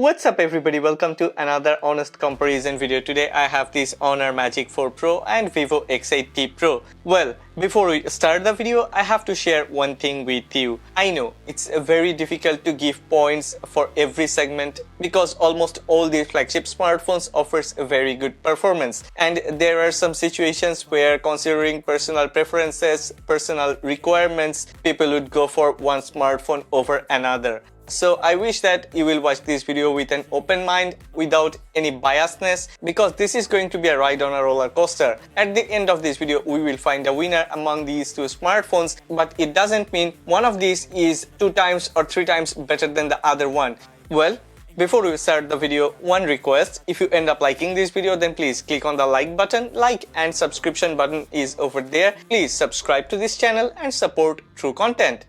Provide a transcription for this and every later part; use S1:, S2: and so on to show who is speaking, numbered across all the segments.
S1: What's up everybody, welcome to another honest comparison video. Today I have this Honor Magic4 Pro and Vivo X80 Pro. Well, before we start the video, I have to share one thing with you. I know it's very difficult to give points for every segment because almost all these flagship smartphones offers a very good performance, and there are some situations where, considering personal preferences, personal requirements, people would go for one smartphone over another. So I wish that you will watch this video with an open mind, without any biasness, because this is going to be a ride on a roller coaster. At the end of this video, we will find a winner among these two smartphones, but it doesn't mean one of these is 2 times or 3 times better than the other one. Well, before we start the video, one request: if you end up liking this video, then please click on the like button. Like and subscription button is over there. Please subscribe to this channel and support true content.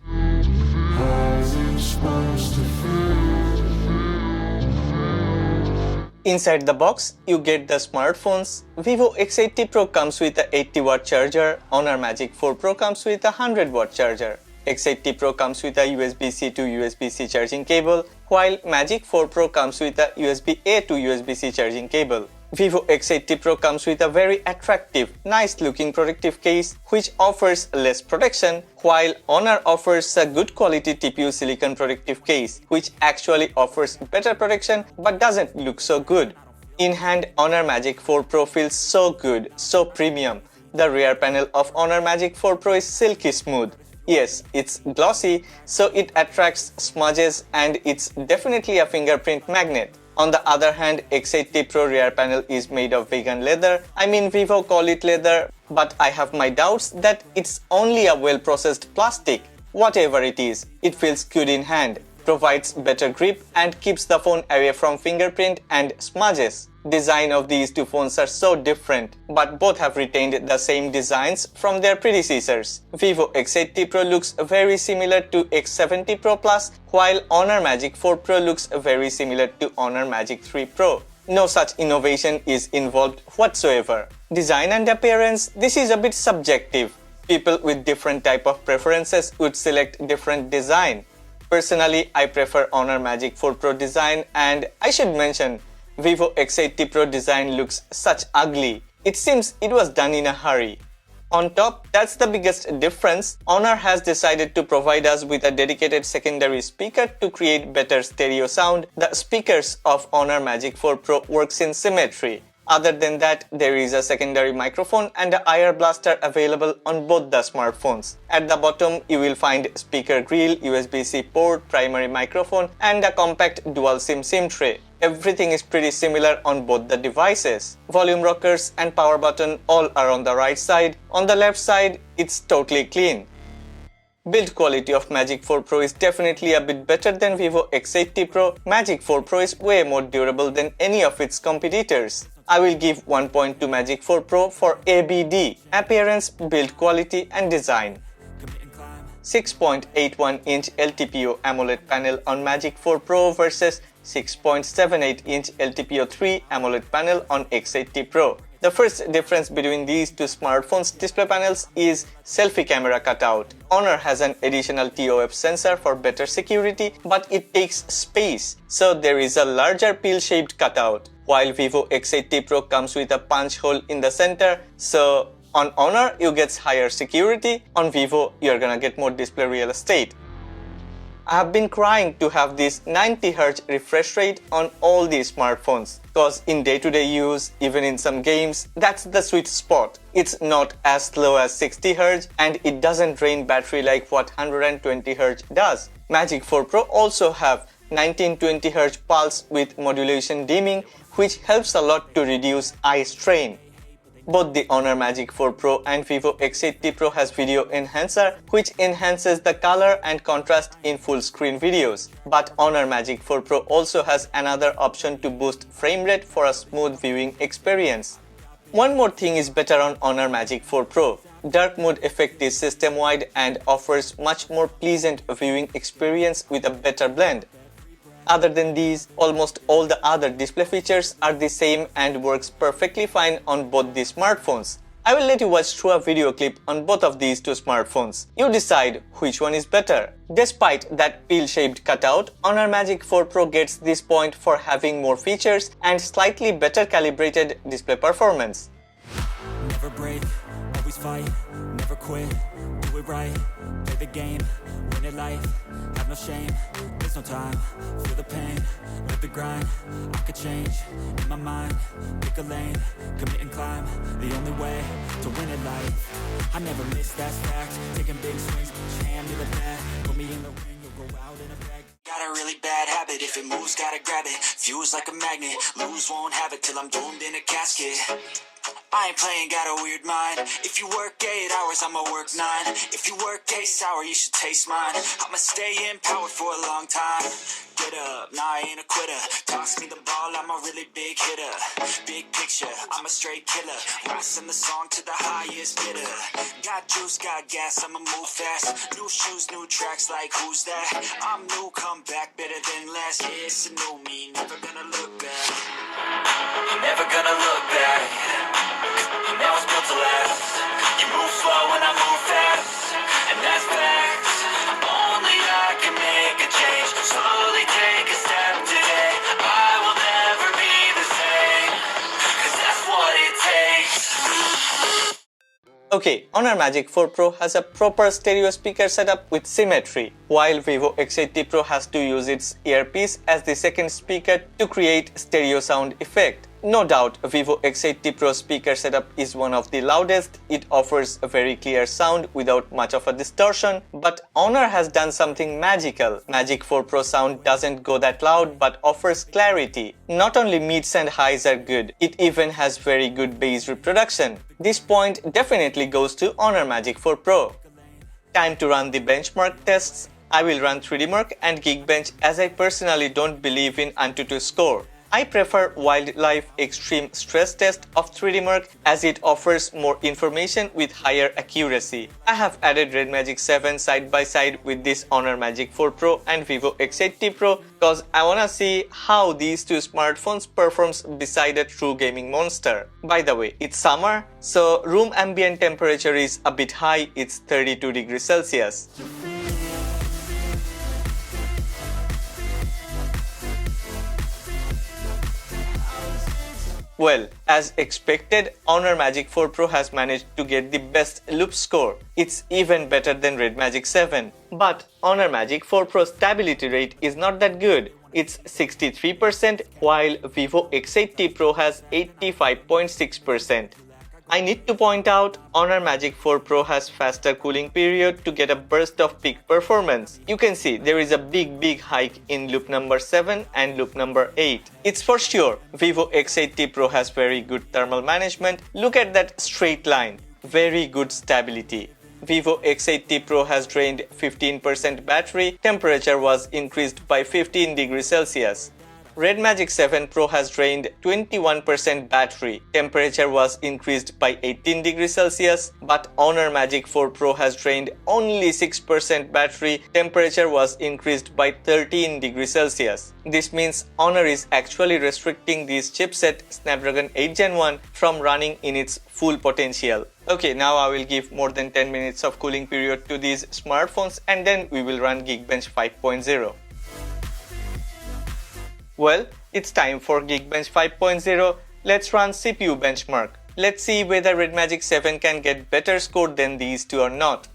S1: Inside the box, you get the smartphones. Vivo X80 Pro comes with a 80-watt charger. Honor Magic4 Pro comes with a 100-watt charger. X80 Pro comes with a USB-C to USB-C charging cable, while Magic4 Pro comes with a USB-A to USB-C charging cable. Vivo X80 Pro comes with a very attractive, nice-looking protective case which offers less protection, while Honor offers a good quality TPU silicon protective case which actually offers better protection but doesn't look so good. In hand, Honor Magic4 Pro feels so good, so premium. The rear panel of Honor Magic4 Pro is silky smooth. Yes, it's glossy, so it attracts smudges, and it's definitely a fingerprint magnet. On the other hand, X80 Pro rear panel is made of vegan leather. I mean, Vivo call it leather, but I have my doubts that it's only a well-processed plastic. Whatever it is, it feels good in hand, provides better grip, and keeps the phone away from fingerprint and smudges. Design of these two phones are so different, but both have retained the same designs from their predecessors. Vivo X80 Pro looks very similar to X70 Pro Plus, while Honor Magic4 Pro looks very similar to Honor Magic3 Pro. No such innovation is involved whatsoever. Design and appearance, this is a bit subjective. People with different type of preferences would select different design. Personally, I prefer Honor Magic4 Pro design, and I should mention, Vivo X80 Pro design looks such ugly. It seems it was done in a hurry. On top, that's the biggest difference. Honor has decided to provide us with a dedicated secondary speaker to create better stereo sound. The speakers of Honor Magic4 Pro works in symmetry. Other than that, there is a secondary microphone and an IR blaster available on both the smartphones. At the bottom, you will find speaker grill, USB-C port, primary microphone, and a compact dual SIM tray. Everything is pretty similar on both the devices. Volume rockers and power button all are on the right side. On the left side, it's totally clean. Build quality of Magic4 Pro is definitely a bit better than Vivo X80 Pro. Magic4 Pro is way more durable than any of its competitors. I will give 1 point to Magic4 Pro for ABD, appearance, build quality and design. 6.81-inch LTPO AMOLED panel on Magic4 Pro versus 6.78-inch LTPO3 AMOLED panel on X80 Pro. The first difference between these two smartphones' display panels is selfie camera cutout. Honor has an additional TOF sensor for better security, but it takes space, so there is a larger pill-shaped cutout, while Vivo X80 Pro comes with a punch hole in the center, so on Honor you get higher security, on Vivo you're gonna get more display real estate. I have been crying to have this 90Hz refresh rate on all these smartphones, because in day-to-day use, even in some games, that's the sweet spot. It's not as slow as 60Hz, and it doesn't drain battery like what 120Hz does. Magic4 Pro also have 1920Hz pulse with modulation dimming, which helps a lot to reduce eye strain. Both the Honor Magic4 Pro and Vivo X80 Pro has video enhancer, which enhances the color and contrast in full screen videos. But Honor Magic4 Pro also has another option to boost frame rate for a smooth viewing experience. One more thing is better on Honor Magic4 Pro. Dark mode effect is system-wide and offers much more pleasant viewing experience with a better blend. Other than these, almost all the other display features are the same and works perfectly fine on both the smartphones. I will let you watch through a video clip on both of these two smartphones. You decide which one is better. Despite that pill-shaped cutout, Honor Magic 4 Pro gets this point for having more features and slightly better calibrated display performance.
S2: Never break, always fight, never quit, do it right, play the game, win it life, have no shame, there's no time, feel the pain, live the grind, I could change, in my mind, pick a lane, commit and climb, the only way to win it life, I never miss, that's fact, taking big swings, put your hand to the bat, put me in the ring, you'll go out in a bag. Got a really bad habit, if it moves, gotta grab it, fuse like a magnet, lose, won't have it till I'm doomed in a casket. I ain't playing, got a weird mind. If you work 8 hours, I'ma work 9. If you work taste sour, you should taste mine. I'ma stay empowered for a long time. Get up, nah, I ain't a quitter. Toss me the ball, I'm a really big hitter. Big picture, I'm a straight killer. Rising the song to the highest bidder. Got juice, got gas, I'ma move fast. New shoes, new tracks, like who's that? I'm new, come back, better than last. Yeah, it's a new me, never gonna look back. Never gonna look back. Now it's built to last. You move slow and I move fast, and that's facts. Only I can make a change. Slowly take a step today. I will never be the same, 'cause that's what it takes.
S1: Okay, Honor Magic 4 Pro has a proper stereo speaker setup with symmetry, while Vivo X80 Pro has to use its earpiece as the second speaker to create stereo sound effect. No doubt, Vivo X80 Pro speaker setup is one of the loudest. It offers a very clear sound without much of a distortion, but Honor has done something magical. Magic 4 Pro sound doesn't go that loud but offers clarity. Not only mids and highs are good, it even has very good bass reproduction. This point definitely goes to Honor Magic 4 Pro. Time to run the benchmark tests. I will run 3DMark and Geekbench as I personally don't believe in AnTuTu score. I prefer Wildlife Extreme Stress Test of 3DMark as it offers more information with higher accuracy. I have added Red Magic 7 side by side with this Honor Magic 4 Pro and Vivo X80 Pro because I wanna see how these two smartphones performs beside a true gaming monster. By the way, it's summer, so room ambient temperature is a bit high, it's 32 degrees Celsius. Well, as expected, Honor Magic 4 Pro has managed to get the best loop score. It's even better than Red Magic 7. But Honor Magic 4 Pro stability rate is not that good. It's 63% while Vivo X80 Pro has 85.6%. I need to point out, Honor Magic 4 Pro has faster cooling period to get a burst of peak performance. You can see there is a big hike in loop number 7 and loop number 8. It's for sure, Vivo X80 Pro has very good thermal management. Look at that straight line, very good stability. Vivo X80 Pro has drained 15% battery, temperature was increased by 15 degrees Celsius. Red Magic 7 Pro has drained 21% battery, temperature was increased by 18 degrees Celsius, but Honor Magic 4 Pro has drained only 6% battery, temperature was increased by 13 degrees Celsius. This means Honor is actually restricting this chipset Snapdragon 8 Gen 1 from running in its full potential. Okay, now I will give more than 10 minutes of cooling period to these smartphones and then we will run Geekbench 5.0. Well, it's time for Geekbench 5.0. Let's run CPU benchmark. Let's see whether Red Magic 7 can get better score than these two or not.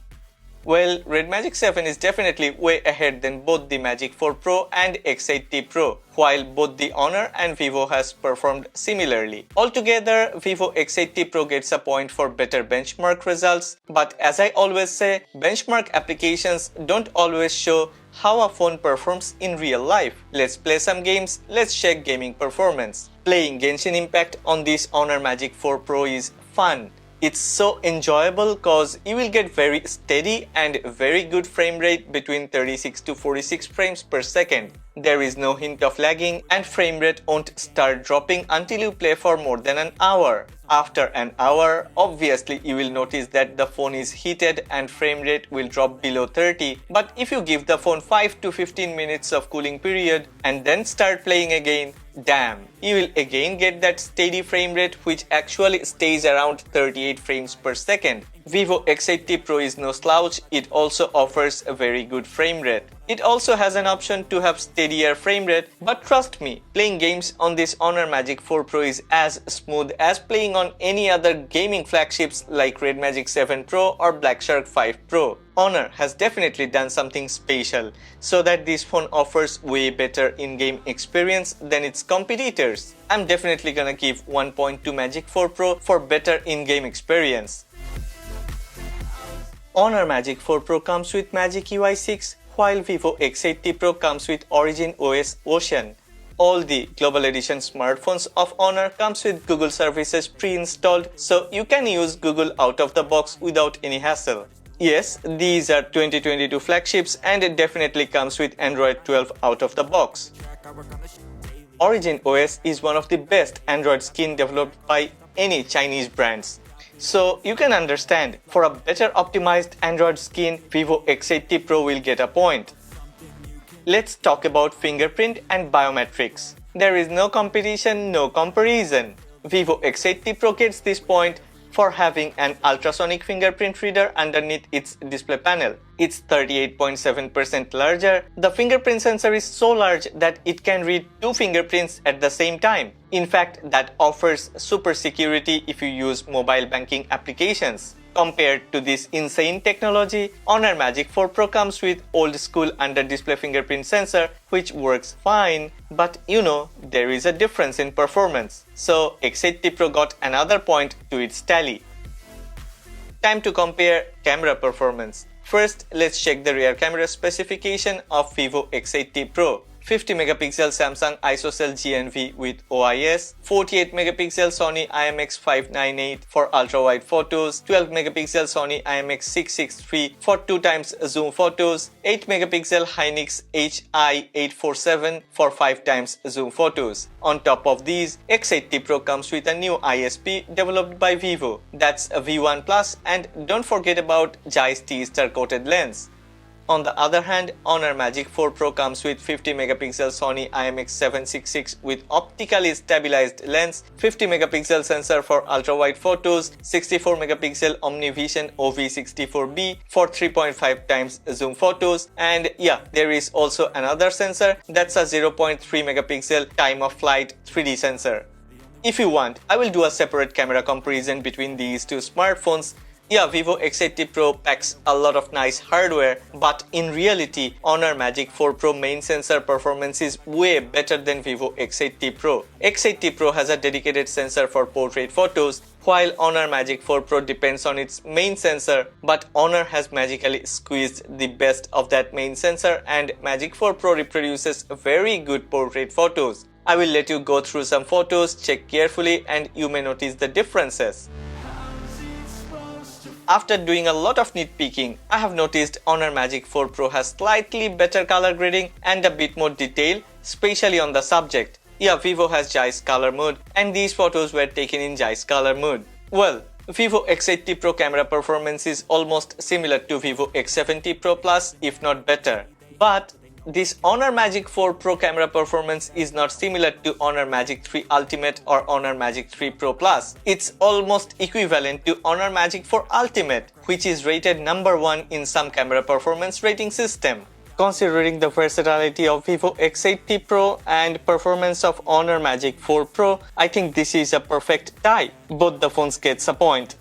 S1: Well, Red Magic 7 is definitely way ahead than both the Magic 4 Pro and X80 Pro, while both the Honor and Vivo has performed similarly. Altogether, Vivo X80 Pro gets a point for better benchmark results, but as I always say, benchmark applications don't always show how a phone performs in real life. Let's play some games, let's check gaming performance. Playing Genshin Impact on this Honor Magic 4 Pro is fun. It's so enjoyable cause you will get very steady and very good frame rate between 36 to 46 frames per second. There is no hint of lagging and frame rate won't start dropping until you play for more than an hour. After an hour, obviously you will notice that the phone is heated and frame rate will drop below 30, but if you give the phone 5 to 15 minutes of cooling period and then start playing again, damn, you will again get that steady frame rate which actually stays around 38 frames per second. Vivo X80 Pro is no slouch, it also offers a very good frame rate. It also has an option to have steadier frame rate, but trust me, playing games on this Honor Magic4 Pro is as smooth as playing on any other gaming flagships like Red Magic 7 Pro or Black Shark 5 Pro. Honor has definitely done something special so that this phone offers way better in-game experience than its competitors. I'm definitely gonna give 1 point to Magic4 Pro for better in-game experience. Honor Magic4 Pro comes with Magic UI 6, while Vivo X80 Pro comes with Origin OS Ocean. All the Global Edition smartphones of Honor comes with Google services pre-installed, so you can use Google out of the box without any hassle. Yes, these are 2022 flagships and it definitely comes with Android 12 out of the box. Origin OS is one of the best Android skin developed by any Chinese brands. So you can understand, for a better optimized Android skin, Vivo X80 Pro will get a point. Let's talk about fingerprint and biometrics. There is no competition, no comparison. Vivo X80 Pro gets this point for having an ultrasonic fingerprint reader underneath its display panel. It's 38.7% larger. The fingerprint sensor is so large that it can read 2 fingerprints at the same time. In fact, that offers super security if you use mobile banking applications. Compared to this insane technology, Honor Magic4 Pro comes with old school under-display fingerprint sensor which works fine, but you know, there is a difference in performance. So X80 Pro got another point to its tally. Time to compare camera performance. First, let's check the rear camera specification of Vivo X80 Pro. 50 megapixel Samsung ISOCELL GNV with OIS, 48 megapixel Sony IMX598 for ultra-wide photos, 12 megapixel Sony IMX663 for 2x zoom photos, 8 megapixel Hynix HI847 for 5x zoom photos. On top of these, X80 Pro comes with a new ISP developed by Vivo, that's a V1 Plus, and don't forget about Zeiss T-Star coated lens. On the other hand, Honor Magic4 Pro comes with 50 megapixel Sony IMX766 with optically stabilized lens, 50 megapixel sensor for ultra-wide photos, 64 megapixel OmniVision OV64B for 3.5x zoom photos, and yeah, there is also another sensor that's a 0.3 megapixel time of flight 3D sensor. If you want, I will do a separate camera comparison between these two smartphones. Yeah, Vivo X80 Pro packs a lot of nice hardware, but in reality, Honor Magic4 Pro main sensor performance is way better than Vivo X80 Pro. X80 Pro has a dedicated sensor for portrait photos, while Honor Magic4 Pro depends on its main sensor, but Honor has magically squeezed the best of that main sensor and Magic4 Pro reproduces very good portrait photos. I will let you go through some photos, check carefully, and you may notice the differences. After doing a lot of nitpicking, I have noticed Honor Magic4 Pro has slightly better color grading and a bit more detail, especially on the subject. Yeah, Vivo has Zeiss color mode and these photos were taken in Zeiss color mode. Well, Vivo X80 Pro camera performance is almost similar to Vivo X70 Pro Plus, if not better. But this Honor Magic4 Pro camera performance is not similar to Honor Magic 3 Ultimate or Honor Magic 3 Pro Plus. It's almost equivalent to Honor Magic 4 Ultimate, which is rated number 1 in some camera performance rating system. Considering the versatility of Vivo X80 Pro and performance of Honor Magic4 Pro, I think this is a perfect tie. Both the phones get a point.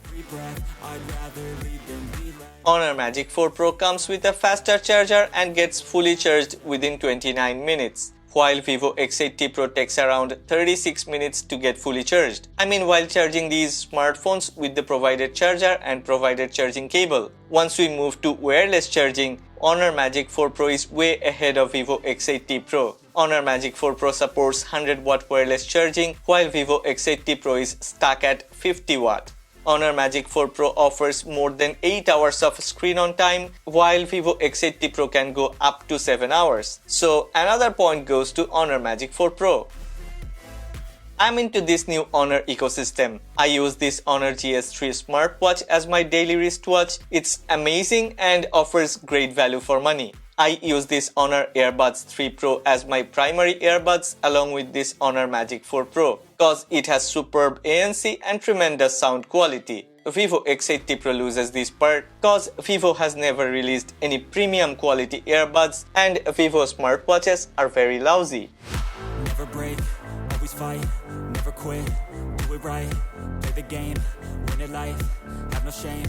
S1: Honor Magic4 Pro comes with a faster charger and gets fully charged within 29 minutes, while Vivo X80 Pro takes around 36 minutes to get fully charged. I mean while charging these smartphones with the provided charger and provided charging cable. Once we move to wireless charging, Honor Magic4 Pro is way ahead of Vivo X80 Pro. Honor Magic4 Pro supports 100 watt wireless charging, while Vivo X80 Pro is stuck at 50 watt. Honor Magic4 Pro offers more than 8 hours of screen on time, while Vivo X80 Pro can go up to 7 hours. So another point goes to Honor Magic4 Pro. I'm into this new Honor ecosystem. I use this Honor GS3 smartwatch as my daily wristwatch. It's amazing and offers great value for money. I use this Honor Earbuds 3 Pro as my primary earbuds along with this Honor Magic4 Pro cause it has superb ANC and tremendous sound quality. Vivo X80 Pro loses this part cause Vivo has never released any premium quality earbuds and Vivo smartwatches are very lousy.
S2: Never break, always fight, never quit, do it right, play the game, win it life, have no shame.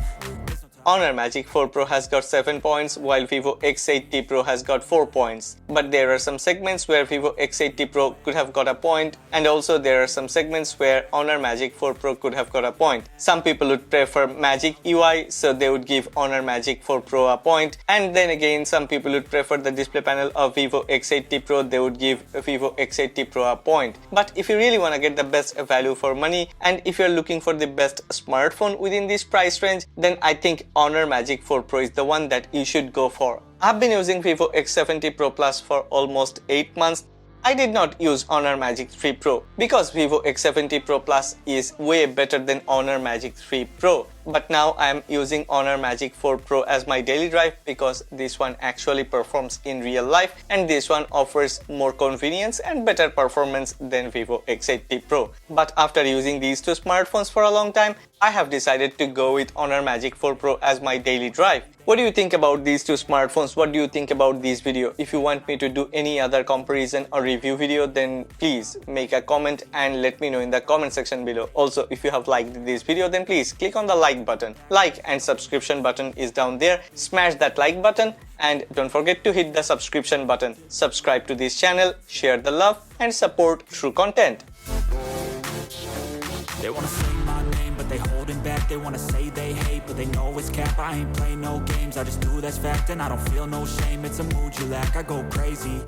S1: Honor Magic4 Pro has got 7 points while Vivo X80 Pro has got 4 points. But there are some segments where Vivo X80 Pro could have got a point, and also there are some segments where Honor Magic4 Pro could have got a point. Some people would prefer Magic UI, so they would give Honor Magic4 Pro a point, and then again some people would prefer the display panel of Vivo X80 Pro, they would give Vivo X80 Pro a point. But if you really want to get the best value for money and if you're looking for the best smartphone within this price range, then I think Honor Magic4 Pro is the one that you should go for. I've been using Vivo X70 Pro Plus for almost 8 months. I did not use Honor Magic 3 Pro because Vivo X70 Pro Plus is way better than Honor Magic 3 Pro. But now I am using Honor Magic4 Pro as my daily drive because this one actually performs in real life and this one offers more convenience and better performance than Vivo X80 Pro. But after using these two smartphones for a long time, I have decided to go with Honor Magic4 Pro as my daily drive. What do you think about these two smartphones? What do you think about this video? If you want me to do any other comparison or review video, then please make a comment and let me know in the comment section below. Also, if you have liked this video, then please click on the like button. Like and subscription button is down there. Smash that like button and don't forget to hit the subscription button. Subscribe to this channel, share the love and support true content.
S2: They wanna say my name, but they holding back. They wanna say they hate, but they know it's cap. I ain't play no games, I just do that's fact. And I don't feel no shame, it's a mood you lack. I go crazy.